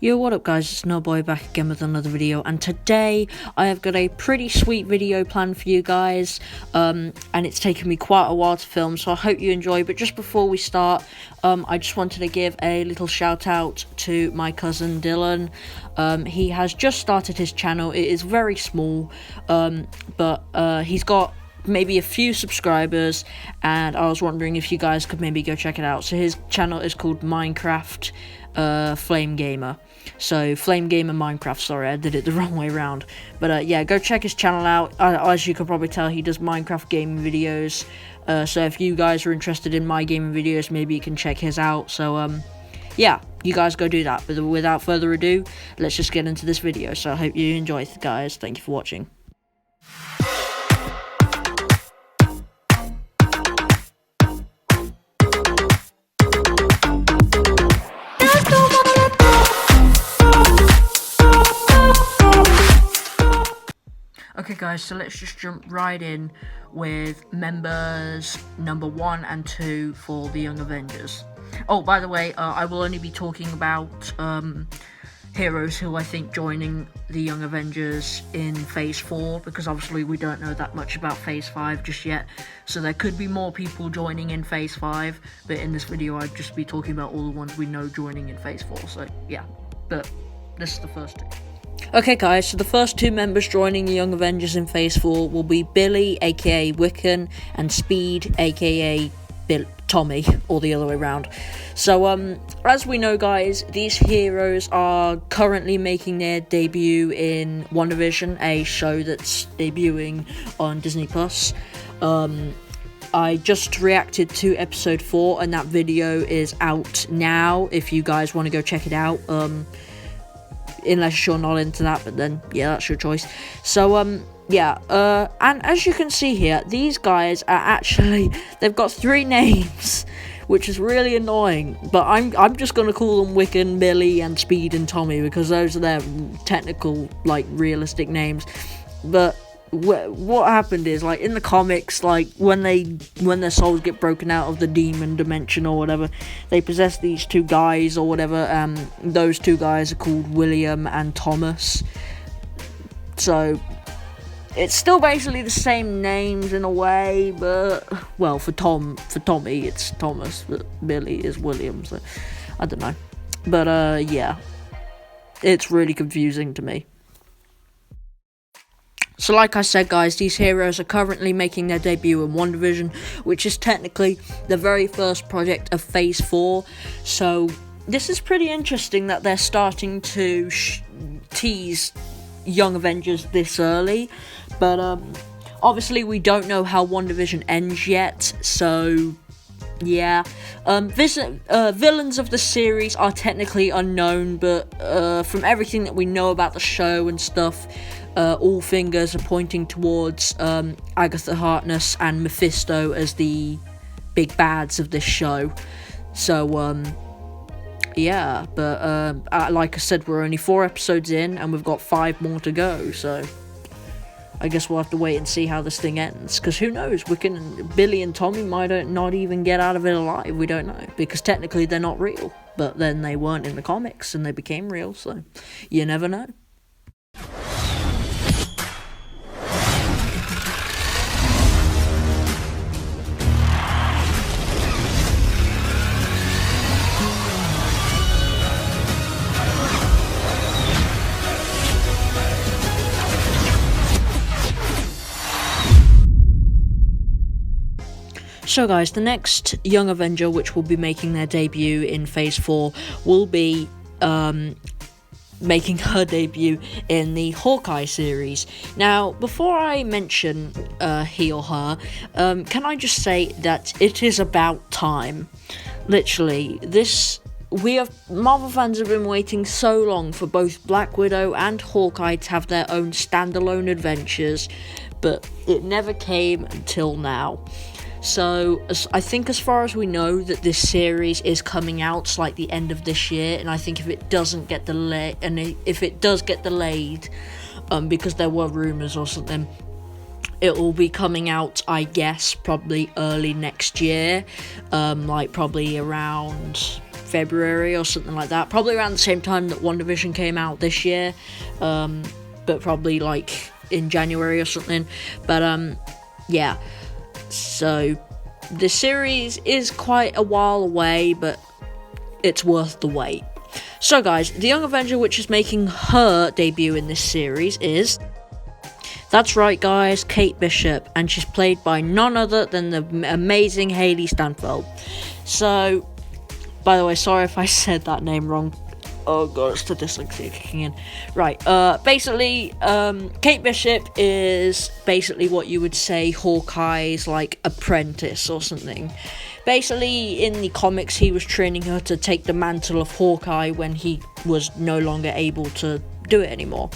Yo, what up guys, it's No Boy back again with another video, and today I have got a pretty sweet video planned for you guys, and it's taken me quite a while to film, so I hope you enjoy. But just before we start, I just wanted to give a little shout out to my cousin Dylan. He has just started his channel. It is very small, but he's got maybe a few subscribers, and I was wondering if you guys could maybe go check it out. So his channel is called Minecraft Flame Gamer. So Flame Gamer Minecraft, sorry, I did it the wrong way around. But yeah, go check his channel out. As you can probably tell, he does Minecraft gaming videos. So if you guys are interested in my gaming videos, maybe you can check his out. So yeah, you guys go do that. But without further ado, let's just get into this video. So I hope you enjoy it, guys. Thank you for watching. Okay guys, so let's just jump right in with members number 1 and 2 for the Young Avengers. Oh, by the way, I will only be talking about heroes who I think joining the Young Avengers in Phase 4, because obviously we don't know that much about Phase 5 just yet, so there could be more people joining in Phase 5, but in this video I'd just be talking about all the ones we know joining in Phase 4, so yeah, but this is the first 2. Okay guys, so the first 2 members joining the Young Avengers in Phase 4 will be Billy, aka Wiccan, and Speed, aka Tommy, or the other way around. So, as we know guys, these heroes are currently making their debut in WandaVision, a show that's debuting on Disney+. I just reacted to episode 4, and that video is out now, if you guys want to go check it out. Unless you're not into that, but then yeah, that's your choice. So yeah, and as you can see here, these guys are actually, they've got 3 names, which is really annoying, but I'm just gonna call them Wiccan, Billy, and Speed and Tommy, because those are their technical, like, realistic names. But what happened is, like, in the comics, like, when their souls get broken out of the demon dimension or whatever, they possess these 2 guys or whatever. Those 2 guys are called William and Thomas. So it's still basically the same names in a way, but well, for Tommy it's Thomas, but Billy is William. So I don't know, but yeah, it's really confusing to me. So like I said guys, these heroes are currently making their debut in WandaVision, which is technically the very first project of Phase 4. So this is pretty interesting that they're starting to tease Young Avengers this early. But obviously we don't know how WandaVision ends yet, so yeah. Villains of the series are technically unknown, but from everything that we know about the show and stuff, all fingers are pointing towards Agatha Harkness and Mephisto as the big bads of this show. So yeah, but like I said, we're only 4 episodes in, and we've got 5 more to go, so I guess we'll have to wait and see how this thing ends, because who knows, Wiccan and Billy and Tommy might not even get out of it alive. We don't know, because technically they're not real, but then they weren't in the comics and they became real, so you never know. So guys, the next Young Avenger, which will be making their debut in Phase 4, will be making her debut in the Hawkeye series. Now, before I mention he or her, can I just say that it is about time. Literally, Marvel fans have been waiting so long for both Black Widow and Hawkeye to have their own standalone adventures, but it never came until now. So I think, as far as we know, that this series is coming out like the end of this year, and I think if it doesn't get delayed, and if it does get delayed, because there were rumors or something, it will be coming out, I guess, probably early next year, like probably around February or something like that. Probably around the same time that WandaVision came out this year, but probably like in January or something. But yeah, so the series is quite a while away, but it's worth the wait. So guys, the Young Avenger which is making her debut in this series is, that's right guys, Kate Bishop, and she's played by none other than the amazing Haley Stanfield. So, by the way, sorry if I said that name wrong. Oh god, it's the dyslexia kicking in. Right, basically, Kate Bishop is basically what you would say Hawkeye's, like, apprentice or something. Basically, in the comics, he was training her to take the mantle of Hawkeye when he was no longer able to do it anymore.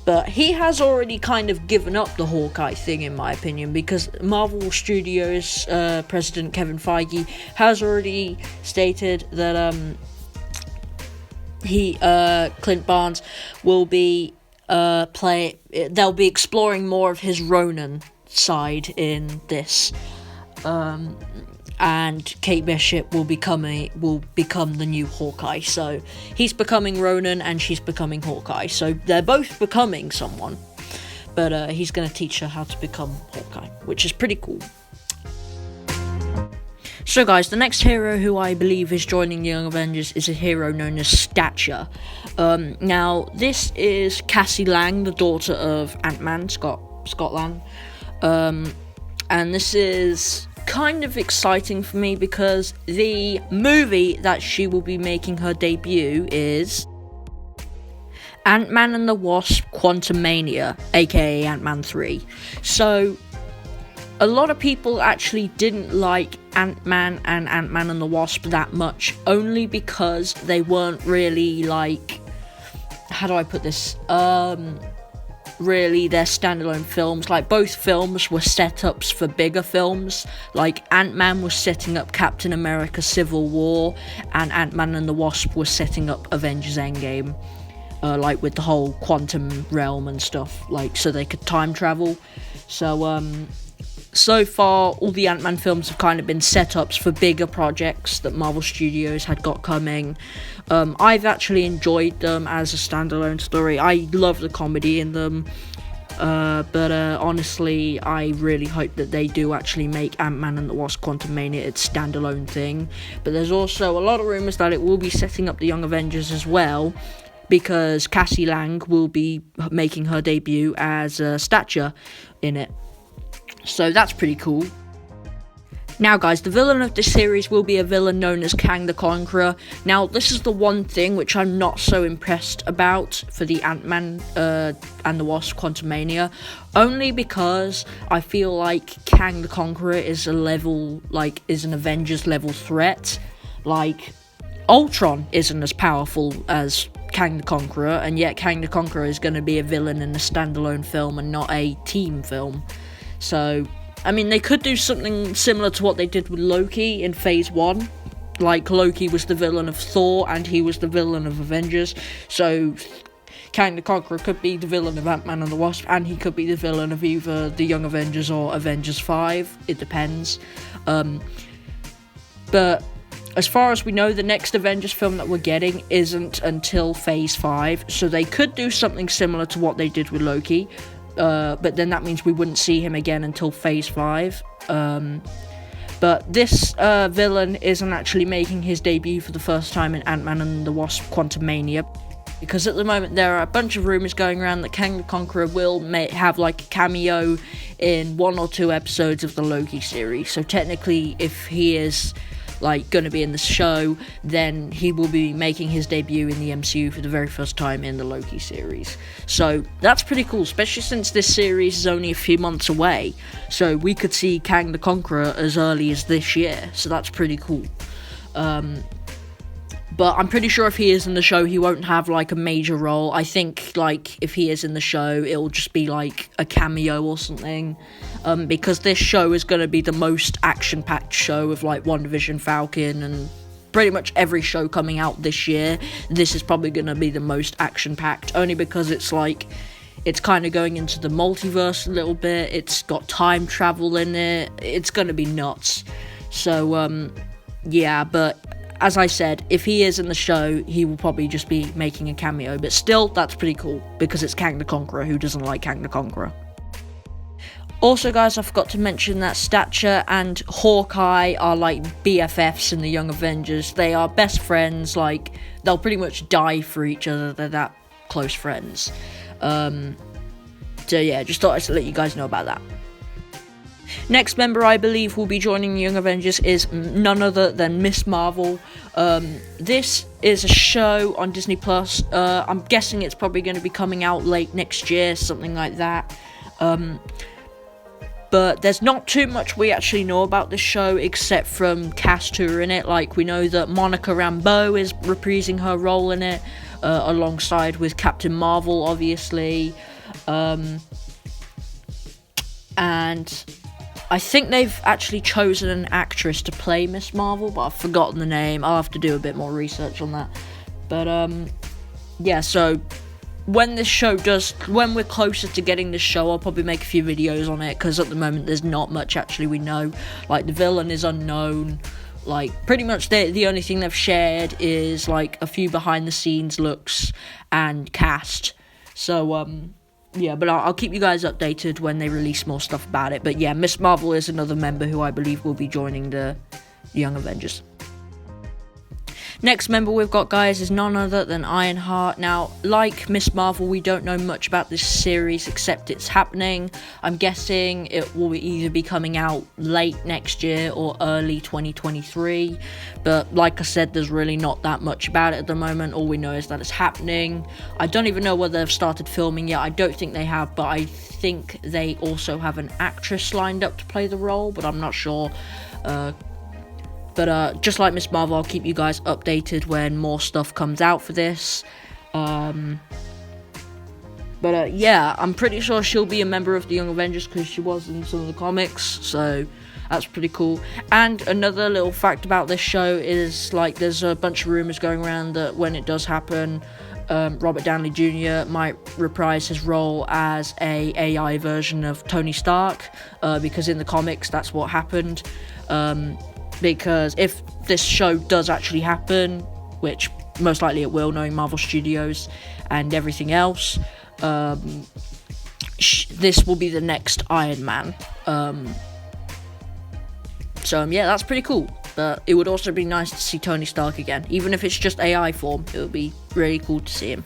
But he has already kind of given up the Hawkeye thing, in my opinion, because Marvel Studios president Kevin Feige has already stated that Clint Barnes will be they'll be exploring more of his Ronin side in this, and Kate Bishop will become the new Hawkeye. So he's becoming Ronin and she's becoming Hawkeye, so they're both becoming someone, but he's going to teach her how to become Hawkeye, which is pretty cool. So guys, the next hero who I believe is joining the Young Avengers is a hero known as Stature. Now, this is Cassie Lang, the daughter of Ant-Man, Scott Lang. And this is kind of exciting for me because the movie that she will be making her debut is Ant-Man and the Wasp: Quantumania, aka Ant-Man 3. So, a lot of people actually didn't like Ant-Man and Ant-Man and the Wasp that much, only because they weren't really, like, how do I put this, really they're standalone films. Like, both films were setups for bigger films. Like, Ant-Man was setting up Captain America Civil War, and Ant-Man and the Wasp was setting up Avengers Endgame, like with the whole quantum realm and stuff, like, so they could time travel. So far, all the Ant-Man films have kind of been setups for bigger projects that Marvel Studios had got coming. I've actually enjoyed them as a standalone story. I love the comedy in them. But honestly, I really hope that they do actually make Ant-Man and the Wasp: Quantumania its standalone thing. But there's also a lot of rumours that it will be setting up the Young Avengers as well, because Cassie Lang will be making her debut as Stature in it. So that's pretty cool. Now guys, the villain of this series will be a villain known as Kang the Conqueror. Now, this is the one thing which I'm not so impressed about for the Ant-Man and the Wasp: Quantumania, only because I feel like Kang the Conqueror is an Avengers level threat. Like, Ultron isn't as powerful as Kang the Conqueror, and yet Kang the Conqueror is going to be a villain in a standalone film and not a team film. So, I mean, they could do something similar to what they did with Loki in Phase 1. Like, Loki was the villain of Thor, and he was the villain of Avengers. So, Kang the Conqueror could be the villain of Ant-Man and the Wasp, and he could be the villain of either the Young Avengers or Avengers 5. It depends. But as far as we know, the next Avengers film that we're getting isn't until Phase 5. So, they could do something similar to what they did with Loki. But then that means we wouldn't see him again until Phase 5. But this villain isn't actually making his debut for the first time in Ant-Man and the Wasp: Quantumania, because at the moment there are a bunch of rumours going around that Kang the Conqueror will have like a cameo in 1 or 2 episodes of the Loki series. So technically, if he is like going to be in the show, then he will be making his debut in the MCU for the very first time in the Loki series. So that's pretty cool, especially since this series is only a few months away. So we could see Kang the Conqueror as early as this year, so that's pretty cool. But I'm pretty sure if he is in the show, he won't have, like, a major role. I think, like, if he is in the show, it'll just be, like, a cameo or something. Because this show is going to be the most action-packed show of, like, WandaVision, Falcon, and pretty much every show coming out this year. This is probably going to be the most action-packed, only because it's, like, it's kind of going into the multiverse a little bit. It's got time travel in it. It's going to be nuts. So, yeah, but as I said, if he is in the show, he will probably just be making a cameo. But still, that's pretty cool, because it's Kang the Conqueror. Who doesn't like Kang the Conqueror? Also, guys, I forgot to mention that Stature and Hawkeye are, like, BFFs in the Young Avengers. They are best friends, like, they'll pretty much die for each other. They're that close friends. So, yeah, just thought I'd let you guys know about that. Next member I believe will be joining the Young Avengers is none other than Miss Marvel. This is a show on Disney+. I'm guessing it's probably going to be coming out late next year, something like that. But there's not too much we actually know about this show, except from cast who are in it. Like, we know that Monica Rambeau is reprising her role in it, alongside with Captain Marvel, obviously. And I think they've actually chosen an actress to play Miss Marvel, but I've forgotten the name. I'll have to do a bit more research on that. But, yeah, so when we're closer to getting this show, I'll probably make a few videos on it, because at the moment there's not much actually we know. Like, the villain is unknown. Like, pretty much the only thing they've shared is, like, a few behind the scenes looks and cast. So, yeah, but I'll keep you guys updated when they release more stuff about it. But yeah, Miss Marvel is another member who I believe will be joining the Young Avengers. Next member we've got, guys, is none other than Ironheart. Now, like Miss Marvel, we don't know much about this series except it's happening. I'm guessing it will either be coming out late next year or early 2023. But like I said, there's really not that much about it at the moment. All we know is that it's happening. I don't even know whether they've started filming yet. I don't think they have, but I think they also have an actress lined up to play the role, but I'm not sure. But just like Miss Marvel, I'll keep you guys updated when more stuff comes out for this. Yeah, I'm pretty sure she'll be a member of the Young Avengers, because she was in some of the comics, so that's pretty cool. And another little fact about this show is, like, there's a bunch of rumors going around that when it does happen, Robert Downey Jr. might reprise his role as a AI version of Tony Stark, because in the comics that's what happened. Because if this show does actually happen, which most likely it will, knowing Marvel Studios and everything else, this will be the next Iron Man. So yeah, that's pretty cool. But it would also be nice to see Tony Stark again. Even if it's just AI form, it would be really cool to see him.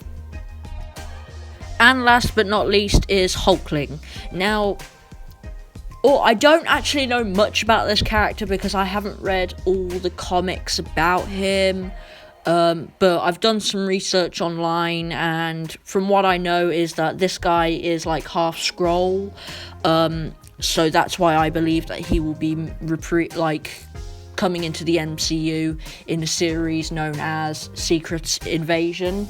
And last but not least is Hulkling. Now, I don't actually know much about this character because I haven't read all the comics about him, but I've done some research online, and from what I know is that this guy is like half Skrull, so that's why I believe that he will be coming into the MCU in a series known as Secret Invasion.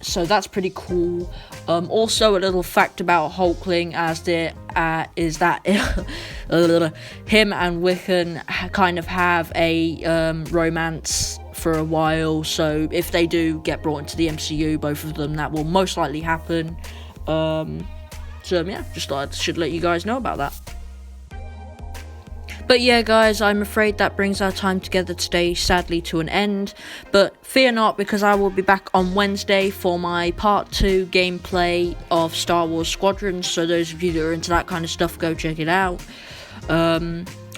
So that's pretty cool. Also, a little fact about Hulkling is that him and Wiccan kind of have a romance for a while. So if they do get brought into the MCU, both of them, that will most likely happen. So yeah, just thought I should let you guys know about that. But yeah, guys, I'm afraid that brings our time together today, sadly, to an end. But fear not, because I will be back on Wednesday for my part 2 gameplay of Star Wars Squadrons. So those of you that are into that kind of stuff, go check it out.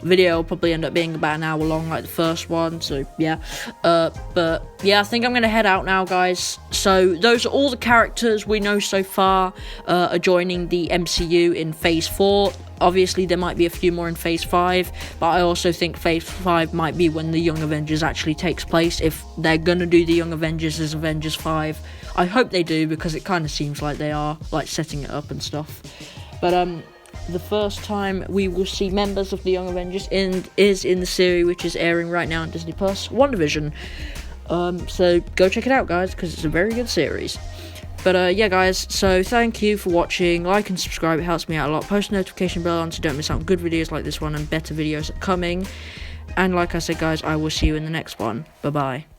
Video will probably end up being about an hour long, like the first one. So yeah, but yeah, I think I'm gonna head out now, guys. So those are all the characters we know so far are joining the MCU in Phase 4. Obviously, there might be a few more in Phase 5, but I also think Phase 5 might be when the Young Avengers actually takes place, if they're gonna do the Young Avengers as Avengers 5. I hope they do, because it kind of seems like they are, like, setting it up and stuff. But the first time we will see members of the Young Avengers is in the series which is airing right now on Disney+, WandaVision. So go check it out, guys, because it's a very good series. But yeah, guys, so thank you for watching. Like and subscribe, it helps me out a lot. Post notification bell on so don't miss out on good videos like this one, and better videos are coming. And like I said, guys, I will see you in the next one. Bye bye.